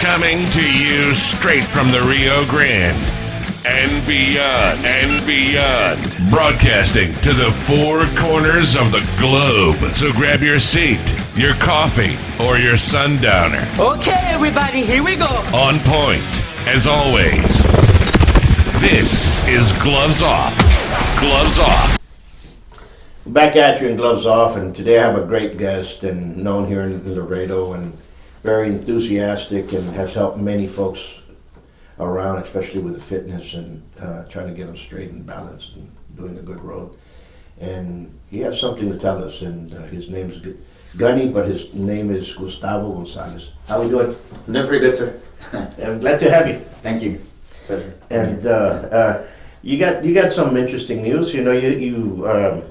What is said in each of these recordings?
Coming to you straight from the Rio Grande and beyond. Broadcasting to the four corners of the globe. So grab your seat, your coffee, or your sundowner. Okay, everybody, here we go. On point, as always. This is Gloves Off. Gloves Off. Back at you in Gloves Off, and today I have a great guest and known here in Laredo and very enthusiastic and has helped many folks around, especially with the fitness and trying to get them straight and balanced and doing a good road. And he has something to tell us, and his name is Gunny, but his name is Gustavo Gonzalez. How are we doing? I'm doing pretty good, sir. I'm glad to have you. Thank you. Pleasure. And you got some interesting news. You know, you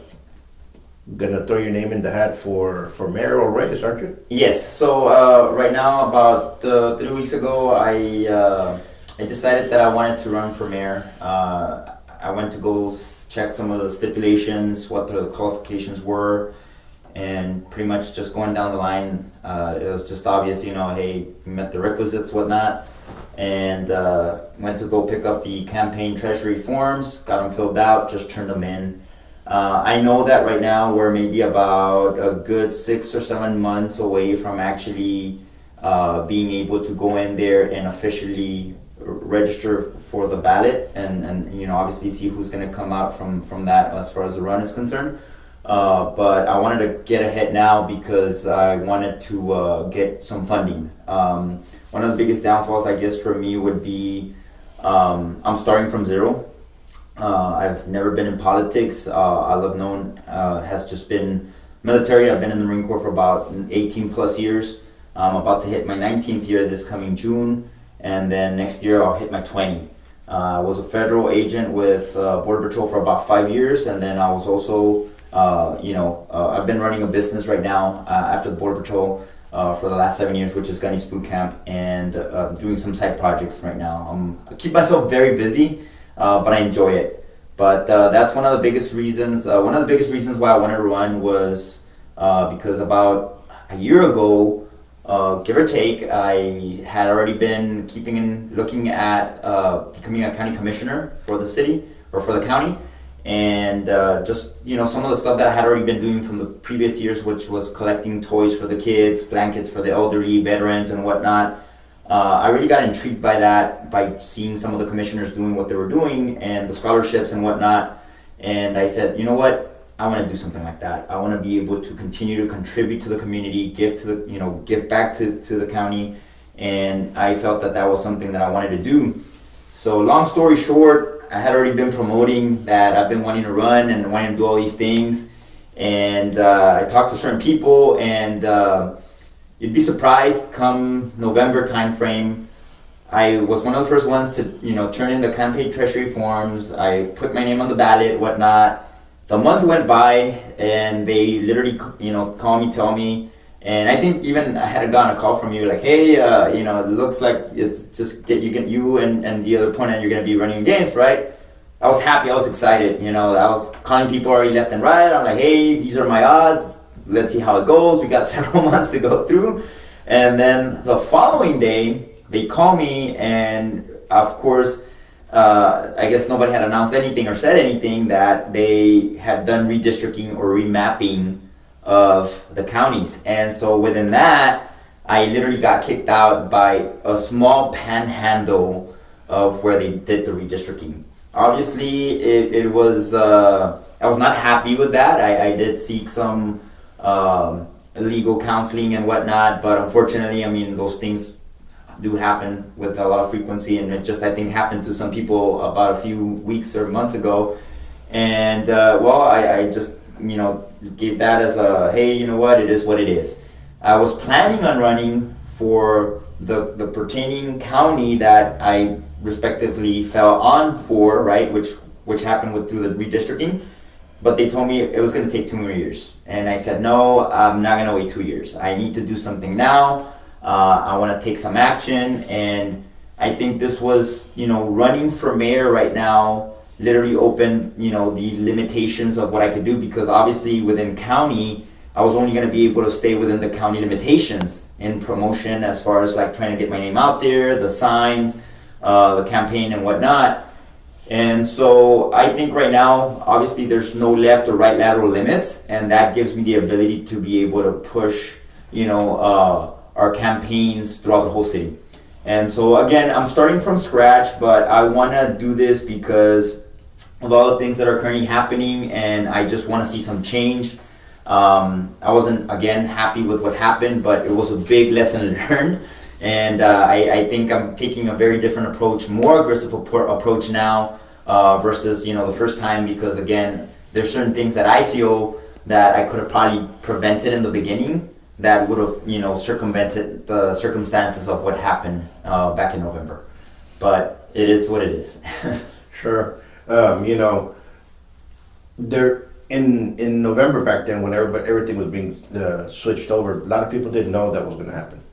gonna throw your name in the hat for Mayor of Laredo, aren't you? Yes. So right now, about 3 weeks ago, I decided that I wanted to run for mayor. I went to go check some of the stipulations, what the qualifications were, and pretty much just going down the line, it was just obvious, hey, we met the requisites, whatnot, and went to go pick up the campaign treasury forms, got them filled out, just turned them in. I know that right now we're maybe about a good 6 or 7 months away from actually being able to go in there and officially register for the ballot and obviously see who's going to come out from that as far as the run is concerned. But I wanted to get ahead now because I wanted to get some funding. One of the biggest downfalls, I guess, for me would be I'm starting from zero. I've never been in politics. All I've known has just been military. I've been in the Marine Corps for about 18 plus years. I'm about to hit my 19th year this coming June, and then next year I'll hit my 20. I was a federal agent with Border Patrol for about 5 years, and then I was also, I've been running a business right now after the Border Patrol for the last 7 years, which is Gunny's Boot Camp, and doing some side projects right now. I keep myself very busy. But I enjoy it. But that's one of the biggest reasons. One of the biggest reasons why I wanted to run was because about a year ago, give or take, I had already been looking at becoming a county commissioner for the city or for the county, and just some of the stuff that I had already been doing from the previous years, which was collecting toys for the kids, blankets for the elderly, veterans, and whatnot. I really got intrigued by that, by seeing some of the commissioners doing what they were doing and the scholarships and whatnot. And I said, you know what? I want to do something like that. I want to be able to continue to contribute to the community, give back to the county. And I felt that was something that I wanted to do. So long story short, I had already been promoting that I've been wanting to run and wanting to do all these things. And I talked to certain people, and you'd be surprised, come November timeframe, I was one of the first ones to, turn in the campaign treasury forms. I put my name on the ballot, whatnot. The month went by, and they literally, call me, tell me, and I think even I had gotten a call from you, like, hey, it looks like it's just you and the other opponent you're going to be running against, right? I was happy, I was excited, I was calling people already left and right. I'm like, hey, these are my odds. Let's see how it goes. We got several months to go through. And then the following day, they call me, and of course, I guess nobody had announced anything or said anything that they had done redistricting or remapping of the counties. And so within that, I literally got kicked out by a small panhandle of where they did the redistricting. Obviously, it was, I was not happy with that. I did seek some legal counseling and whatnot, but unfortunately, those things do happen with a lot of frequency, and it just, I think, happened to some people about a few weeks or months ago. And I just gave that as a, hey, you know what, it is what it is. I was planning on running for the pertaining county that I respectively fell on for, right, which happened through the redistricting. But they told me it was going to take 2 more years. And I said, no, I'm not going to wait 2 years. I need to do something now. I want to take some action. And I think this was, running for mayor right now literally opened, the limitations of what I could do. Because obviously within county, I was only going to be able to stay within the county limitations in promotion, as far as like trying to get my name out there, the signs, the campaign and whatnot. And so I think right now, obviously there's no left or right lateral limits, and that gives me the ability to be able to push, our campaigns throughout the whole city. And so again, I'm starting from scratch, but I want to do this because of all the things that are currently happening, and I just want to see some change. I wasn't, again, happy with what happened, but it was a big lesson learned. And I think I'm taking a very different approach, more aggressive approach now versus, the first time, because again, there's certain things that I feel that I could have probably prevented in the beginning that would have, circumvented the circumstances of what happened back in November. But it is what it is. Sure. There in November back then, when everything was being switched over, a lot of people didn't know that was going to happen,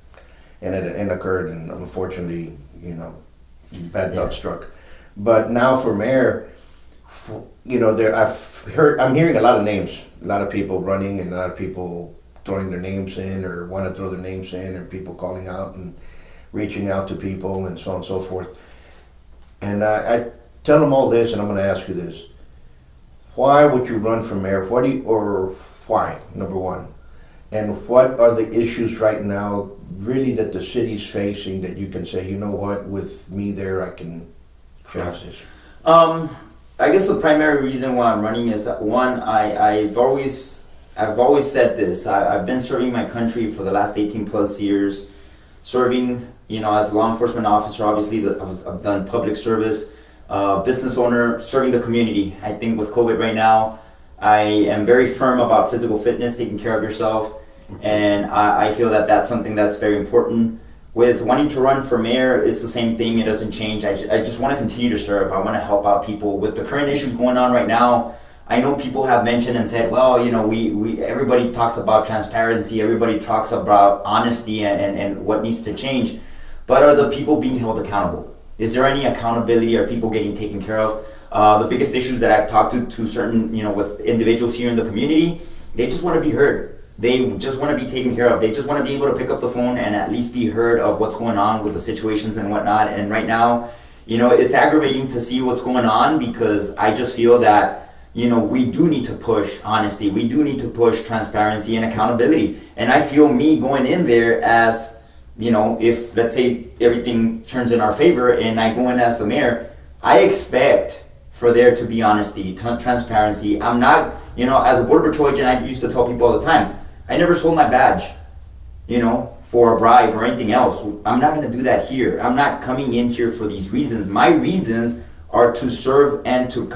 and it occurred, and unfortunately, bad luck struck. But now for mayor, I'm hearing a lot of names, a lot of people running, and a lot of people throwing their names in or want to throw their names in, and people calling out and reaching out to people and so on and so forth. And I tell them all this, and I'm going to ask you this. Why would you run for mayor? Why, number one? And what are the issues right now really that the city's facing that you can say, you know what, with me there, I can change this? I guess the primary reason why I'm running is that, one, I've always said this. I've been serving my country for the last 18 plus years, serving, as a law enforcement officer. Obviously, I've done public service, business owner, serving the community. I think with COVID right now, I am very firm about physical fitness, taking care of yourself, and I feel that that's something that's very important. With wanting to run for mayor, it's the same thing. It doesn't change. I just want to continue to serve. I want to help out people with the current issues going on right now. I know people have mentioned and said, well, we everybody talks about transparency, everybody talks about honesty and what needs to change, but are the people being held accountable? Is there any accountability? Are people getting taken care of? The biggest issues that I've talked to certain, with individuals here in the community, they just want to be heard. They just want to be taken care of. They just want to be able to pick up the phone and at least be heard of what's going on with the situations and whatnot. And right now, it's aggravating to see what's going on, because I just feel that, we do need to push honesty. We do need to push transparency and accountability. And I feel me going in there as, if let's say everything turns in our favor and I go in as the mayor, I expect for there to be honesty, transparency. I'm not, as a border patrol agent, I used to tell people all the time, I never sold my badge, for a bribe or anything else. I'm not going to do that here. I'm not coming in here for these reasons. My reasons are to serve and to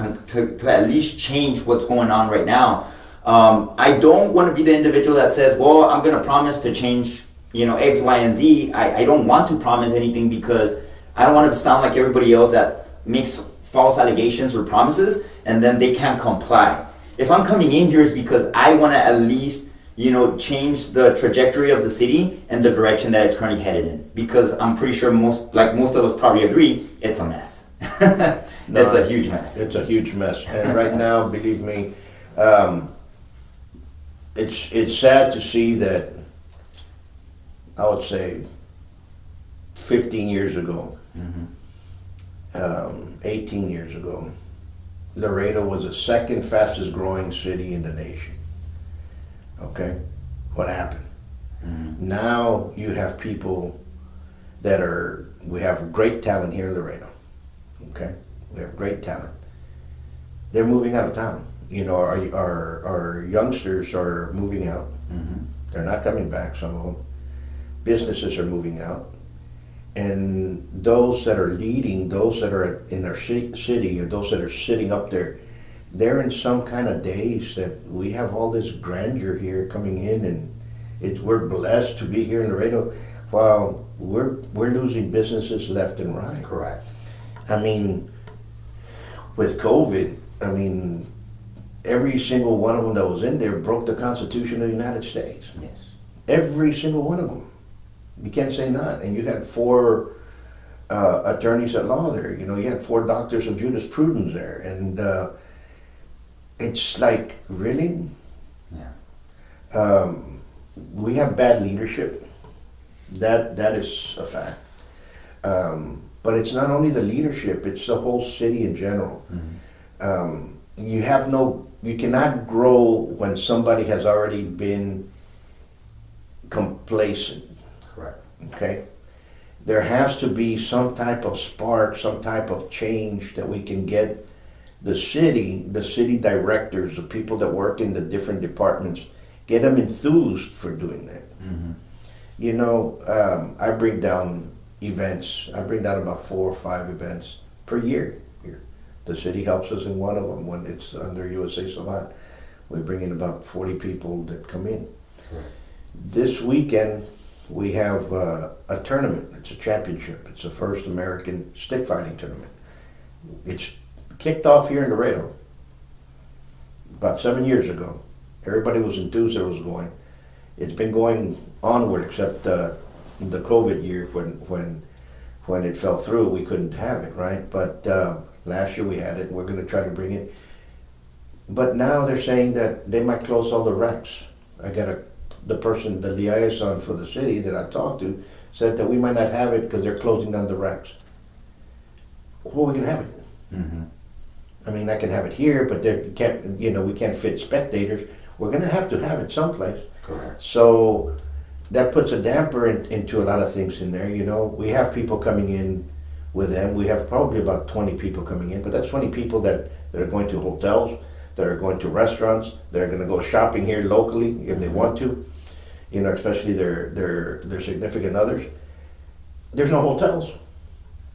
at least change what's going on right now. I don't want to be the individual that says, well, I'm going to promise to change, X, Y, and Z. I don't want to promise anything, because I don't want to sound like everybody else that makes false allegations or promises and then they can't comply. If I'm coming in here, it's because I want to at least, change the trajectory of the city and the direction that it's currently headed in. Because I'm pretty sure most of us probably agree, it's a mess. It's a huge mess. It's a huge mess. And right now, believe me, it's sad to see that, I would say, 15 years ago, 18 years ago, Laredo was the second fastest growing city in the nation. Okay? What happened? Now you have people we have great talent here in Laredo. Okay? We have great talent. They're moving out of town. Our youngsters are moving out. They're not coming back, some of them. Businesses are moving out. And those that are leading, those that are in their city, or those that are sitting up there, they're in some kind of daze that we have all this grandeur here coming in, and we're blessed to be here in Laredo, while we're losing businesses left and right. Correct. I mean, with COVID, every single one of them that was in there broke the Constitution of the United States. Yes. Every single one of them. You can't say not. And you had 4 attorneys at law there. You had 4 doctors of jurisprudence there. And it's like, really? Yeah. We have bad leadership. That is a fact. But it's not only the leadership; it's the whole city in general. You cannot grow when somebody has already been complacent. Correct. Okay? There has to be some type of spark, some type of change that we can get the city directors, the people that work in the different departments, get them enthused for doing that. You know, I bring down events. I bring down about 4 or 5 events per year here. The city helps us in one of them when it's under USA Salon. We bring in about 40 people that come in. Right. This weekend, we have a tournament. It's a championship. It's the first American stick fighting tournament. It's kicked off here in Laredo about 7 years ago. Everybody was enthused that it was going. It's been going onward, except the COVID year when it fell through, we couldn't have it, right? But last year we had it. We're going to try to bring it. But now they're saying that they might close all the racks. I got the liaison for the city that I talked to said that we might not have it because they're closing down the racks. Where are we going to have it? I mean, I can have it here, but we can't fit spectators. We're going to have it someplace. Correct. So that puts a damper into a lot of things in there. You know, we have people coming in with them. We have probably about 20 people coming in, but that's 20 people that are going to hotels, that are going to restaurants, that are going to go shopping here locally if they want to. You know, especially their significant others. There's no hotels.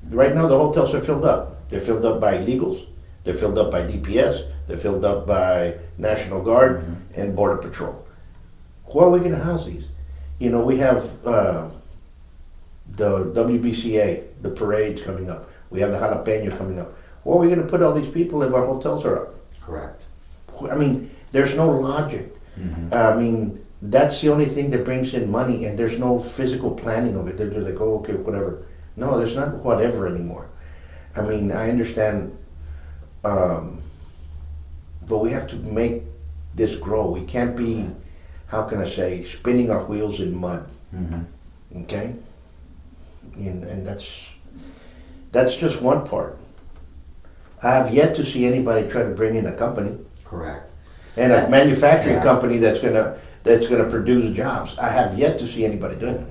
Right now, the hotels are filled up. They're filled up by illegals. They're filled up by DPS. They're filled up by National Guard and Border Patrol. Where are we going to house these? You know, we have the WBCA, the parades coming up. We have the jalapeno coming up. Where are we going to put all these people if our hotels are up? Correct. I mean, there's no logic. I mean, that's the only thing that brings in money, and there's no physical planning of it. They're like, oh, okay, whatever. No, there's not whatever anymore. I mean, I understand, but we have to make this grow. We can't be, how can I say, spinning our wheels in mud. Okay? And that's just one part. I have yet to see anybody try to bring in a company. Correct. And a manufacturing company that's gonna produce jobs. I have yet to see anybody doing it.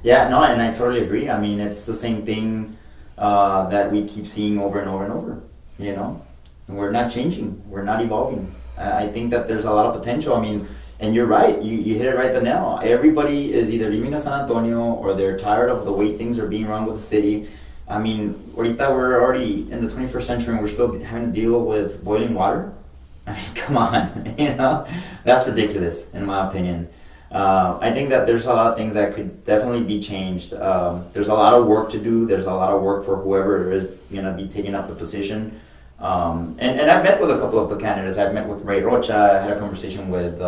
Yeah, no, and I totally agree. I mean, it's the same thing that we keep seeing over and over and over, you know? And we're not changing. We're not evolving. I think that there's a lot of potential. I mean, and you're right. You hit it right the nail. Everybody is either leaving San Antonio or they're tired of the way things are being run with the city. I mean, ahorita we're already in the 21st century and we're still having to deal with boiling water. I mean, come on, you know? That's ridiculous, in my opinion. I think that there's a lot of things that could definitely be changed. There's a lot of work to do. There's a lot of work for whoever is going to be taking up the position. And I've met with a couple of the candidates. I've met with Ray Rocha. I had a conversation with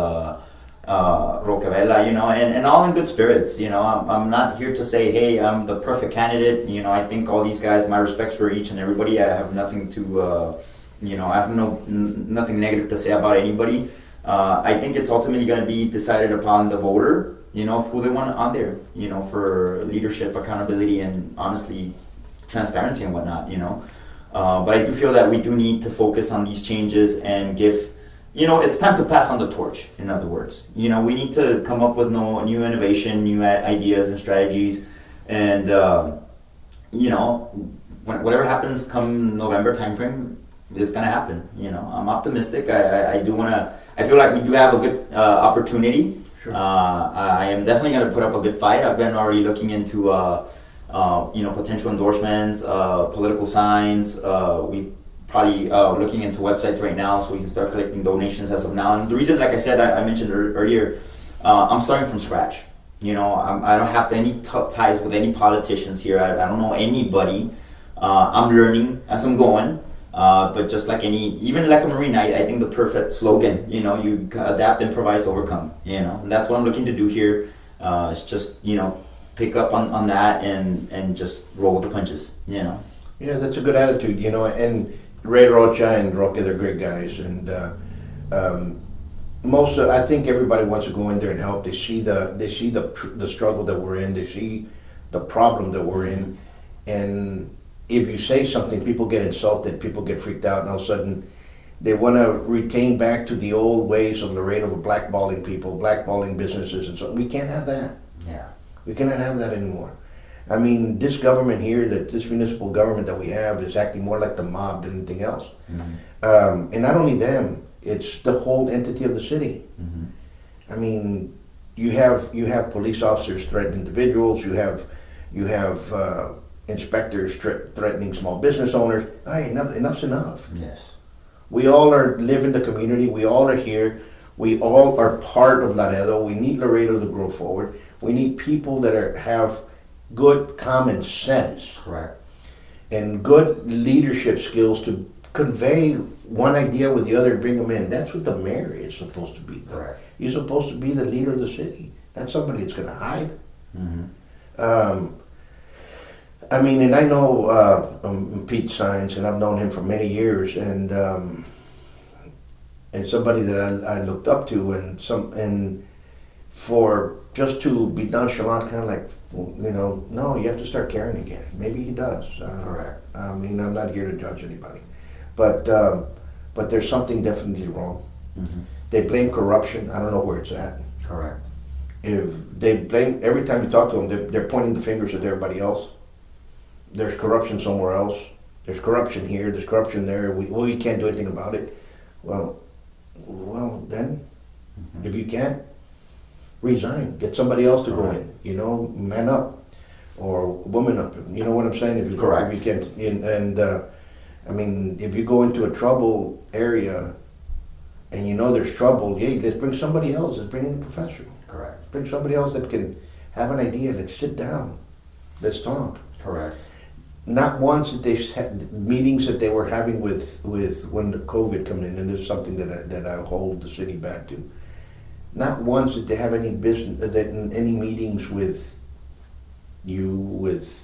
Rocavella, you know, and all in good spirits. You know, I'm not here to say, hey, I'm the perfect candidate. You know, I think all these guys, my respects for each and everybody. I have nothing to, you know, I have nothing negative to say about anybody. I think it's ultimately going to be decided upon the voter, you know, who they want on there, you know, for leadership, accountability, and honestly, transparency and whatnot, you know. But I do feel that we do need to focus on these changes and give, you know, it's time to pass on the torch, in other words. You know, we need to come up with new innovation, new ideas and strategies, and, you know, whatever happens come November timeframe, it's going to happen, you know. I'm optimistic. I do want to, I feel like we do have a good opportunity. Sure. I am definitely going to put up a good fight. I've been already looking into, you know, potential endorsements, political signs. We probably looking into websites right now so we can start collecting donations as of now. And the reason, like I said, I mentioned earlier, I'm starting from scratch. You know, I don't have any ties with any politicians here. I don't know anybody. I'm learning as I'm going. But just like even like a Marine, I think the perfect slogan, you know, you adapt, improvise, overcome, you know, and that's what I'm looking to do here. It's just, you know, pick up on that and just roll with the punches, you know. Yeah, that's a good attitude, you know, and Ray Rocha and Roque, they're great guys, and I think everybody wants to go in there and help. They see the struggle that we're in. They see the problem that we're in, and if you say something, people get insulted. People get freaked out, and all of a sudden, they want to retain back to the old ways of Laredo of blackballing people, blackballing businesses, and so we can't have that. Yeah. We cannot have that anymore. I mean, this government here, this municipal government that we have, is acting more like the mob than anything else. And not only them, it's the whole entity of the city. I mean, you have police officers threatening individuals. You have inspectors threatening small business owners. Hey, enough's enough. Yes. We all live in the community. We all are here. We all are part of Laredo. We need Laredo to grow forward. We need people that have good common sense. Correct. And good leadership skills to convey one idea with the other and bring them in. That's what the mayor is supposed to be. Correct. He's supposed to be the leader of the city. Not somebody that's going to hide. I mean, and I know Pete Sines, and I've known him for many years, and somebody that I looked up to, and for just to be nonchalant, kind of like, no, you have to start caring again. Maybe he does. Correct. I mean, I'm not here to judge anybody, but there's something definitely wrong. They blame corruption. I don't know where it's at. Correct. If they blame, every time you talk to them, they're pointing the fingers at everybody else. There's corruption somewhere else. There's corruption here. There's corruption there. We can't do anything about it. Well, then, if you can't, resign. Get somebody else to go in. Man up, or woman up. You know what I'm saying? If you can't, I mean, if you go into a trouble area, and there's trouble, let's bring somebody else. Let's bring in a professional. Correct. Let's bring somebody else that can have an idea. Let's sit down. Let's talk. Correct. Not once did they had meetings that they were having with when the COVID came in, and there's something that I hold the city back to. Not once did they have any any meetings with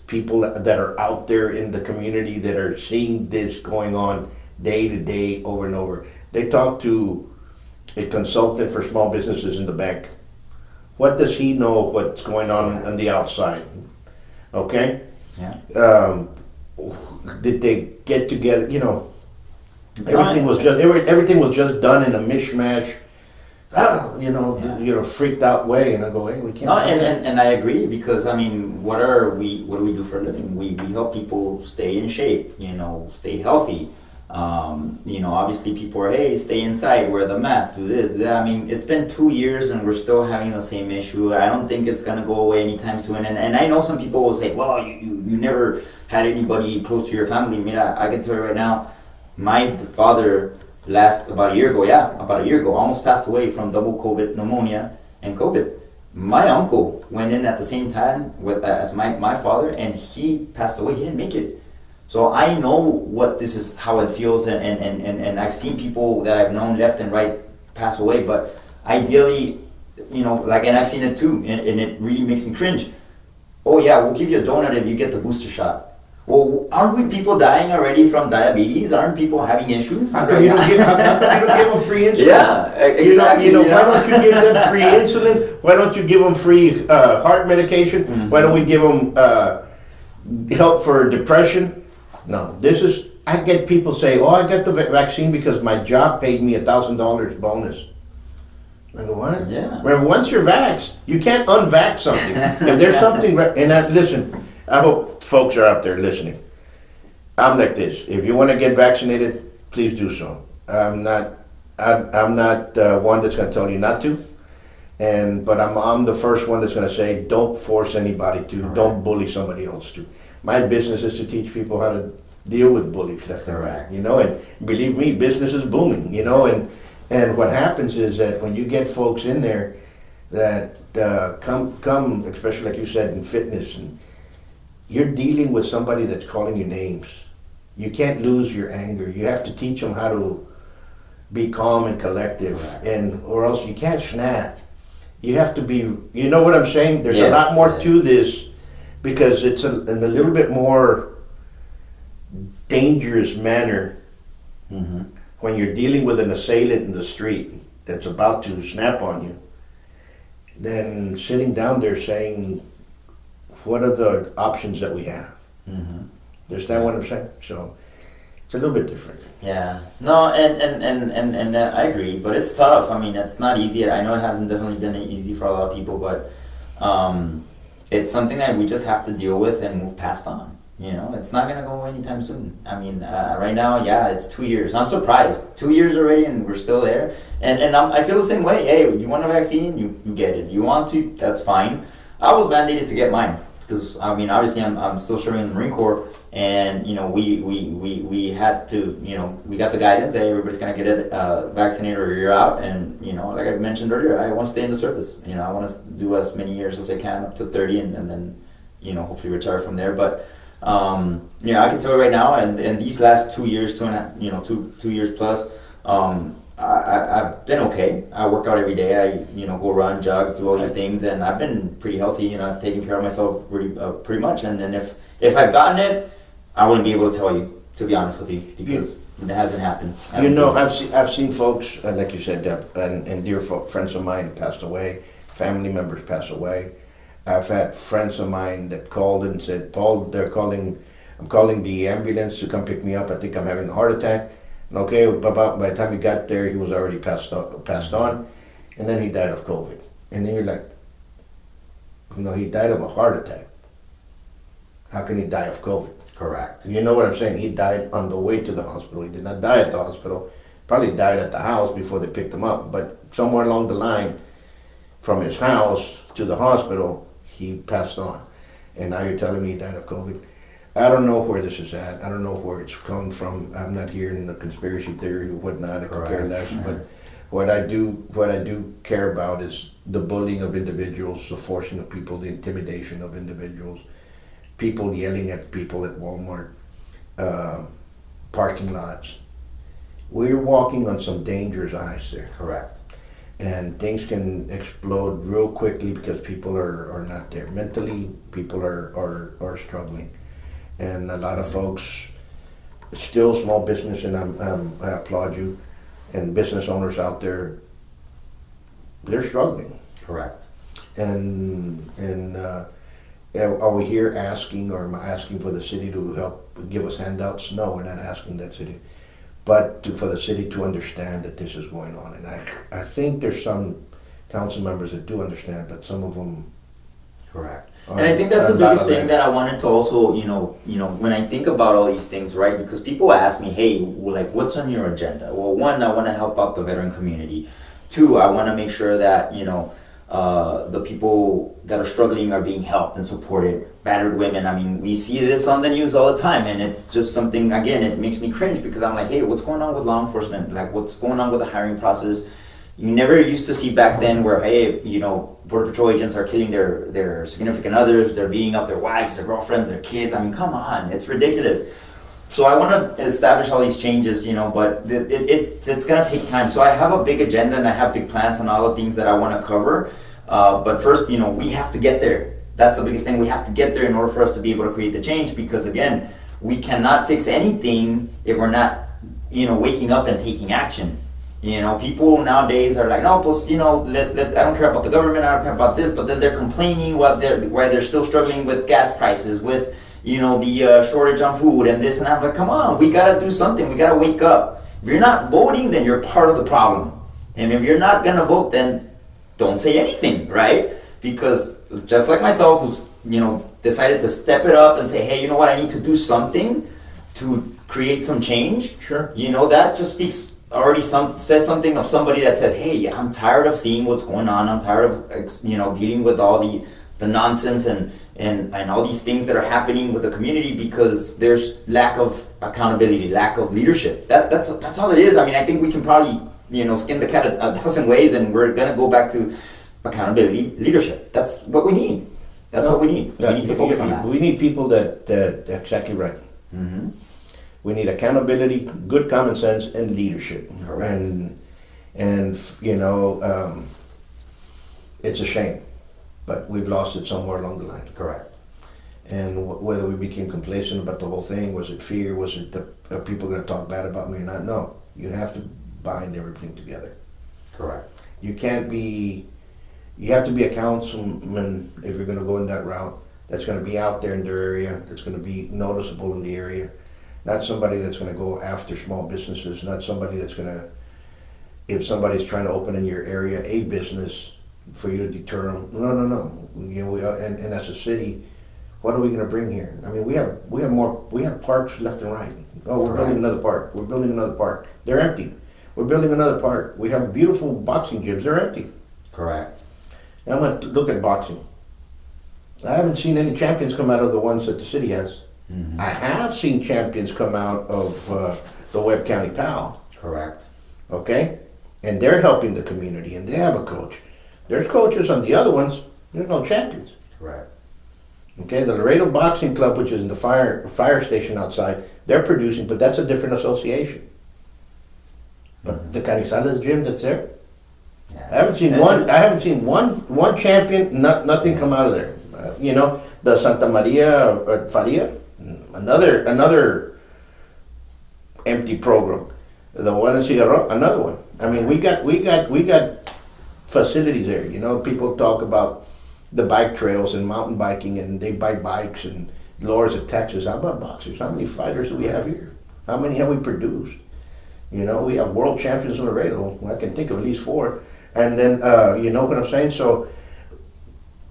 people that are out there in the community that are seeing this going on day to day, over and over. They talked to a consultant for small businesses in the bank. What does he know what's going on the outside? Okay? Yeah. Did they get together? Everything was just done in a mishmash. Freaked out way, and I go, hey, we can't. No, and I agree, because I mean, what do we do for a living? We help people stay in shape, stay healthy. Obviously people are, hey, stay inside, wear the mask, do this, that. I mean, it's been 2 years and we're still having the same issue. I don't think it's gonna go away anytime soon. And I know some people will say, well, you never had anybody close to your family. I mean, I can tell you right now, my father about a year ago, almost passed away from double COVID pneumonia and COVID. My uncle went in at the same time as my father, and he passed away. He didn't make it. So I know how it feels, and I've seen people that I've known left and right pass away, but ideally, and I've seen it too, and it really makes me cringe. Oh yeah, we'll give you a donut if you get the booster shot. Well, aren't we people dying already from diabetes? Aren't people having issues? How come you don't give them free insulin? Yeah, exactly. Why don't you give them free insulin? Why don't you give them free heart medication? Why don't we give them help for depression? No, I get people say, I got the vaccine because my job paid me $1,000 bonus. I go, what? Yeah. Remember, once you're vaxxed, you can't unvax something. If there's something, listen, I hope folks are out there listening. I'm like this. If you want to get vaccinated, please do so. I'm not one that's going to tell you not to. But I'm the first one that's going to say, don't force anybody to. Right. Don't bully somebody else to. My business is to teach people how to deal with bullies left and right. And believe me, business is booming. And what happens is that when you get folks in there that come, especially like you said in fitness, and you're dealing with somebody that's calling you names. You can't lose your anger. You have to teach them how to be calm and collective, or else you can't snap. You have to be, you know what I'm saying? There's a lot more to this, because it's in a little bit more dangerous manner when you're dealing with an assailant in the street that's about to snap on you, then sitting down there saying, what are the options that we have? Mm-hmm. Understand what I'm saying? So it's a little bit different. Yeah, no, and I agree, but it's tough. I mean, it's not easy. I know it hasn't definitely been easy for a lot of people, but it's something that we just have to deal with and move past on. You know, it's not gonna go anytime soon. I mean, right now, yeah, it's 2 years. I'm surprised, 2 years already, and we're still there. And I feel the same way. Hey, you want a vaccine? You get it. You want to? That's fine. I was mandated to get mine because I mean, obviously, I'm still serving in the Marine Corps. And you know, we had to, you know, we got the guidance that everybody's gonna get it vaccinated or you're out. And you know, like I mentioned earlier, I want to stay in the service. You know, I want to do as many years as I can up to 30, and then, you know, hopefully retire from there. But you know, I can tell you right now, and these last 2 years, 2.5, you know, two years plus, I've been okay. I work out every day. I, you know, go run, jog, do all these things, and I've been pretty healthy. You know, I've taken care of myself really pretty much. And then if I've gotten it, I wouldn't be able to tell you, to be honest with you, because it hasn't happened. You know, I've seen folks, like you said, and dear friends of mine passed away, family members passed away. I've had friends of mine that called and said, Paul, I'm calling the ambulance to come pick me up. I think I'm having a heart attack. And okay, by the time he got there, he was already passed on, and then he died of COVID. And then you're like, you know, he died of a heart attack. How can he die of COVID? Correct. You know what I'm saying? He died on the way to the hospital. He did not die at the hospital. Probably died at the house before they picked him up. But somewhere along the line, from his house to the hospital, he passed on. And now you're telling me he died of COVID? I don't know where this is at. I don't know where it's coming from. I'm not hearing the conspiracy theory or whatnot. I could care less. But what I do care about is the bullying of individuals, the forcing of people, the intimidation of individuals, people yelling at people at Walmart, parking lots. We're walking on some dangerous ice there. Correct. And things can explode real quickly because people are not there. Mentally, people are struggling. And a lot of folks, still small business, and I applaud you, and business owners out there, they're struggling. Correct. And are we here asking, or am I asking for the city to help give us handouts? No, we're not asking that city. But for the city to understand that this is going on. And I think there's some council members that do understand, but some of them... Correct. And I think that's the biggest thing that I wanted to also, you know, when I think about all these things, right? Because people ask me, hey, like, what's on your agenda? Well, one, I want to help out the veteran community. Two, I want to make sure that, you know, the people that are struggling are being helped and supported. Battered women, I mean, we see this on the news all the time, and it's just something, again, it makes me cringe because I'm like, hey, what's going on with law enforcement? Like, what's going on with the hiring process? You never used to see back then where, hey, you know, Border Patrol agents are killing their significant others, they're beating up their wives, their girlfriends, their kids. I mean, come on, it's ridiculous. So I want to establish all these changes, you know, but it's going to take time. So I have a big agenda and I have big plans on all the things that I want to cover. But first, you know, we have to get there. That's the biggest thing. We have to get there in order for us to be able to create the change, because again, we cannot fix anything if we're not, you know, waking up and taking action. You know, people nowadays are like, no, pues, you know, I don't care about the government, I don't care about this, but then they're complaining why they're still struggling with gas prices, with, you know, the shortage on food and this and that. I'm like, come on, we gotta do something, we gotta wake up. If you're not voting, then you're part of the problem. And if you're not gonna vote, then don't say anything, right? Because just like myself, who's, you know, decided to step it up and say, hey, you know what, I need to do something to create some change. Sure. You know, that just speaks says something of somebody that says, hey, I'm tired of seeing what's going on. I'm tired of, you know, dealing with all the nonsense and all these things that are happening with the community, because there's lack of accountability, lack of leadership. That's all it is. I mean, I think we can probably, you know, skin the cat a dozen ways, and we're gonna go back to accountability, leadership. That's what we need. That's what we need. We need to focus on that. We need people that exactly right. Mm-hmm. We need accountability, good common sense, and leadership. Correct. And you know, it's a shame, but we've lost it somewhere along the line. Correct. And whether we became complacent about the whole thing, was it fear? Was it are people going to talk bad about me or not? No, you have to bind everything together. Correct. You have to be a councilman if you're gonna go in that route. That's gonna be out there in their area, that's gonna be noticeable in the area. Not somebody that's gonna go after small businesses, not somebody that's gonna, if somebody's trying to open in your area a business, for you to deter them. No. You know, and as a city, what are we gonna bring here? I mean, we have parks left and right. Oh, we're building another park. We're building another park. They're empty. We're building another park. We have beautiful boxing gyms. They're empty. Correct. And I'm gonna look at boxing. I haven't seen any champions come out of the ones that the city has. Mm-hmm. I have seen champions come out of the Webb County PAL. Correct. Okay? And they're helping the community and they have a coach. There's coaches on the other ones, there's no champions. Correct. Okay, the Laredo Boxing Club, which is in the fire station outside, they're producing, but that's a different association. But the González gym that's there, Yeah. I haven't seen one champion, nothing come out of there. You know, the Santa Maria Faria, another empty program. The one in Cigarro, another one. I mean, we got facilities there. You know, people talk about the bike trails and mountain biking, and they buy bikes and lowers of Texas. How about boxers? How many fighters do we have here? How many have we produced? You know, we have world champions in Laredo. I can think of at least 4. And then, you know what I'm saying? So,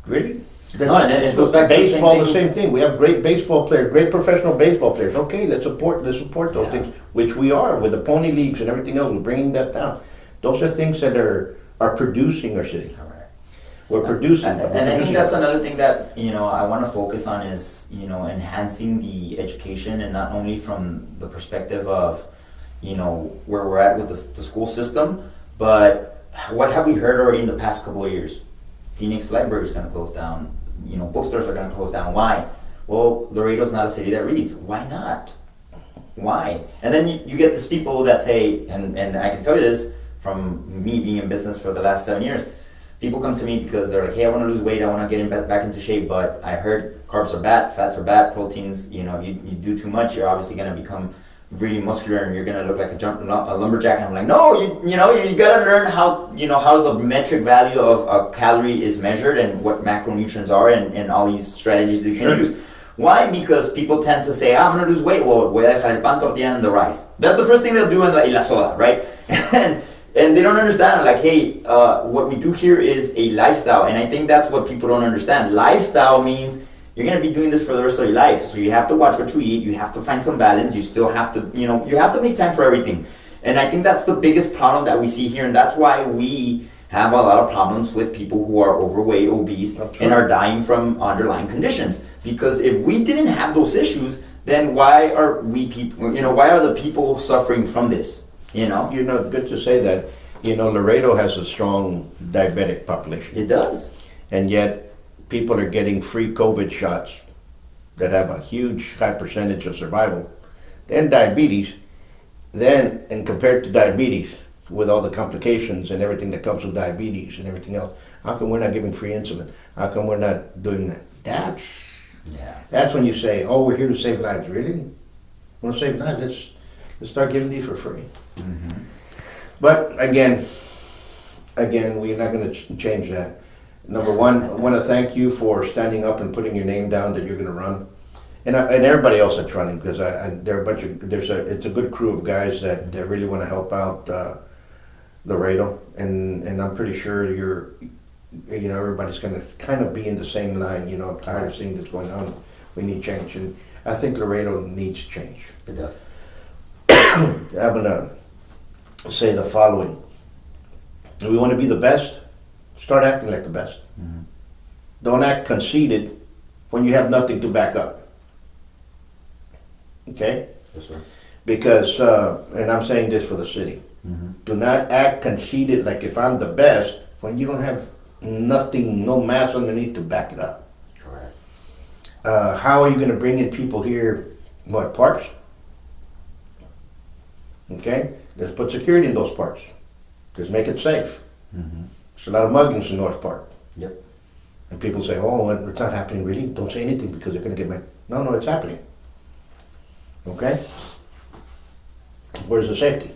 really? No, and it goes back to baseball, the same thing. We have great baseball players, great professional baseball players. Okay, let's support those things, which we are with the pony leagues and everything else. We're bringing that down. Those are things that are producing our city. Correct. We're producing. And I think that's another thing that, you know, I want to focus on is, you know, enhancing the education, and not only from the perspective of, you know, where we're at with the school system, but what have we heard already in the past couple of years? Phoenix Library is going to close down. You know, bookstores are going to close down. Why? Well, Laredo's not a city that reads. Why not? Why? And then you get these people that say, and I can tell you this from me being in business for the last 7 years, people come to me because they're like, hey, I want to lose weight, I want to get back into shape, but I heard carbs are bad, fats are bad, proteins, you know, if you do too much, you're obviously going to become really muscular and you're going to look like a lumberjack. And I'm like, no, you got to learn how the metric value of a calorie is measured and what macronutrients are, and all these strategies that you can use. Why? Because people tend to say, I'm going to lose weight, well, voy a dejar el pan, tortilla, and the rice. That's the first thing they'll do in la soda, right? And they don't understand, like, hey, what we do here is a lifestyle, and I think that's what people don't understand. Lifestyle means you're going to be doing this for the rest of your life, so you have to watch what you eat, you have to find some balance, you still have to, you have to make time for everything. And I think that's the biggest problem that we see here, and that's why we have a lot of problems with people who are overweight, obese, and are dying from underlying conditions. Because if we didn't have those issues, then why are the people suffering from this? Good to say that. Laredo has a strong diabetic population. It does. And yet, people are getting free COVID shots that have a huge high percentage of survival. Then diabetes, and compared to diabetes, with all the complications and everything that comes with diabetes and everything else, how come we're not giving free insulin? How come we're not doing that? That's when you say, oh, we're here to save lives. Really? Want to save lives? Let's start giving these for free. Mm-hmm. But again, we're not going to change that. Number one, I want to thank you for standing up and putting your name down that you're going to run, and everybody else that's running, because it's a good crew of guys that really want to help out Laredo, and I'm pretty sure everybody's going to kind of be in the same line. I'm tired of seeing this going on. We need change, and I think Laredo needs change. It does. I'm going to say the following. If we want to be the best, start acting like the best. Mm-hmm. Don't act conceited when you have nothing to back up. Okay? Yes, sir. Because, and I'm saying this for the city, mm-hmm. do not act conceited like if I'm the best when you don't have nothing, no mass underneath to back it up. Correct. How are you going to bring in people here? What, parks? Okay? Let's put security in those parks. Let's make it safe. Mm-hmm. There's a lot of muggings in North Park. Yep. And people say, oh, it's not happening really. Don't say anything because they're going to get mad. No, it's happening. Okay? Where's the safety?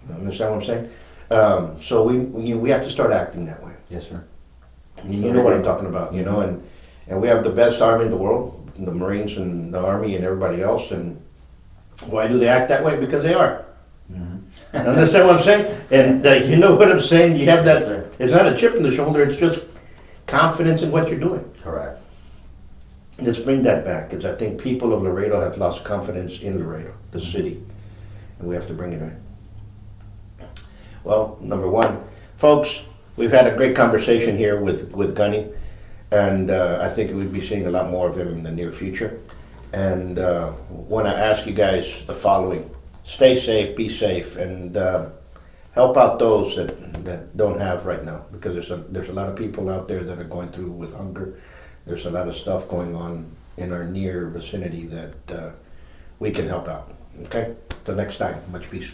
You understand what I'm saying? So we have to start acting that way. Yes, sir. And you know what I'm talking about, you know, and we have the best army in the world, the Marines and the Army and everybody else, and why do they act that way? Because they are. Understand what I'm saying? And you know what I'm saying? You have that, Yes, sir. it's not a chip in the shoulder, it's just confidence in what you're doing. Correct. Let's bring that back, because I think people of Laredo have lost confidence in Laredo, the city, and we have to bring it in. Well, number one, folks, we've had a great conversation here with Gunny, and I think we'll be seeing a lot more of him in the near future. And want to ask you guys the following: stay safe, be safe, and help out those that don't have right now, because there's a lot of people out there that are going through with hunger. There's a lot of stuff going on in our near vicinity that we can help out. Okay? Till next time, much peace.